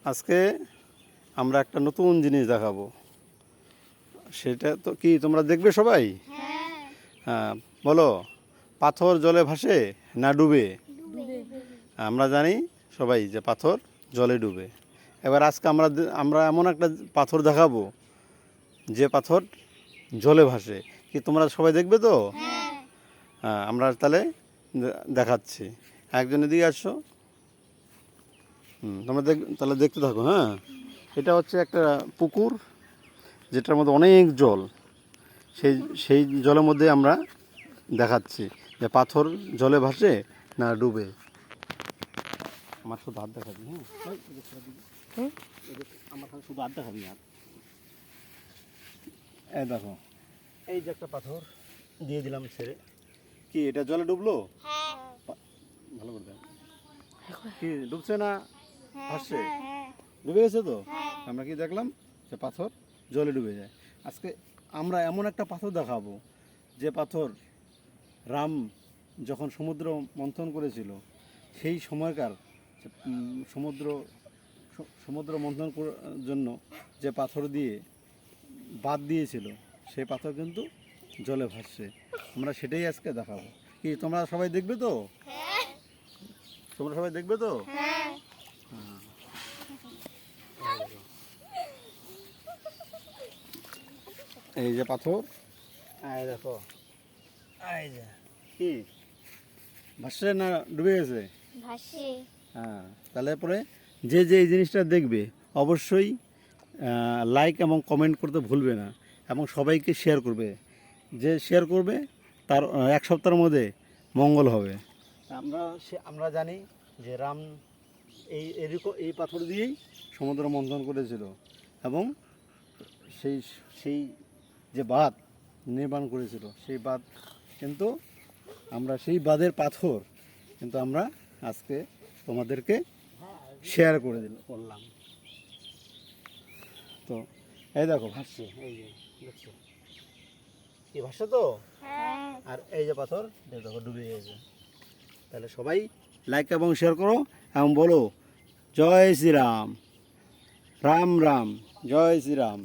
আজকে আমরা একটা নতুন জিনিস দেখাবো। সেটা তো কি তোমরা দেখবে সবাই? হ্যাঁ, বলো, পাথর জলে ভাসে না ডুবে? আমরা জানি সবাই যে পাথর জলে ডুবে। এবার আজকে আমরা এমন একটা পাথর দেখাবো যে পাথর জলে ভাসে। কি তোমরা সবাই দেখবে তো? হ্যাঁ, আমরা তাহলে দেখাচ্ছি। একজন এদিকে আসো। তোমরা তাহলে দেখতে থাকো। হ্যাঁ, এটা হচ্ছে একটা পুকুর যেটার মধ্যে অনেক জল। সেই সেই জলের মধ্যে আমরা দেখাচ্ছি যে পাথর জলে ভাসে না ডুবে। আমার শুধু হাত দেখাবি। হ্যাঁ, আমার শুধু হাত দেখাবি। হাত এই দেখো, এই যে একটা পাথর দিয়ে দিলাম ছেড়ে। কি এটা জলে ডুবলো? ভালো করে দেখ। কি ডুবছে না ভাসছে? ডুবে গেছে তো। আমরা কি দেখলাম যে পাথর জলে ডুবে যায়। আজকে আমরা এমন একটা পাথর দেখাবো যে পাথর রাম যখন সমুদ্র মন্থন করেছিল সেই সময়কার সমুদ্র মন্থন করার জন্য যে পাথর দিয়ে বাদ দিয়েছিল সেই পাথর কিন্তু জলে ভাসছে। আমরা সেটাই আজকে দেখাবো। কি তোমরা সবাই দেখবে তো? তোমরা সবাই দেখবে তো? হ্যাঁ। এই যে পাথর, এই দেখো, এই যে কি ভাসছে না ডুবে গেছে? ভাসে। হ্যাঁ, তাহলে পরে যে যে এই জিনিসটা দেখবে অবশ্যই লাইক এবং কমেন্ট করতে ভুলবে না, এবং সবাইকে শেয়ার করবে। যে শেয়ার করবে তার এক সপ্তাহের মধ্যে মঙ্গল হবে। আমরা জানি যে রাম এই পাথর দিয়েই সমুদ্র মন্থন করেছিল, এবং সেই সেই যে বাঁধ নির্মাণ করেছিল সেই বাঁধ কিন্তু আমরা সেই বাঁধের পাথর কিন্তু আমরা আজকে তোমাদেরকে শেয়ার করলাম। তো এই দেখো ভাসছে, এই যে দেখছো কি ভাসছে তো। আর এই যে পাথর দেখো ডুবে গেছে। তাহলে সবাই লাইক এবং শেয়ার করো এবং বলো জয় শ্রীরাম, রাম রাম, জয় শ্রীরাম।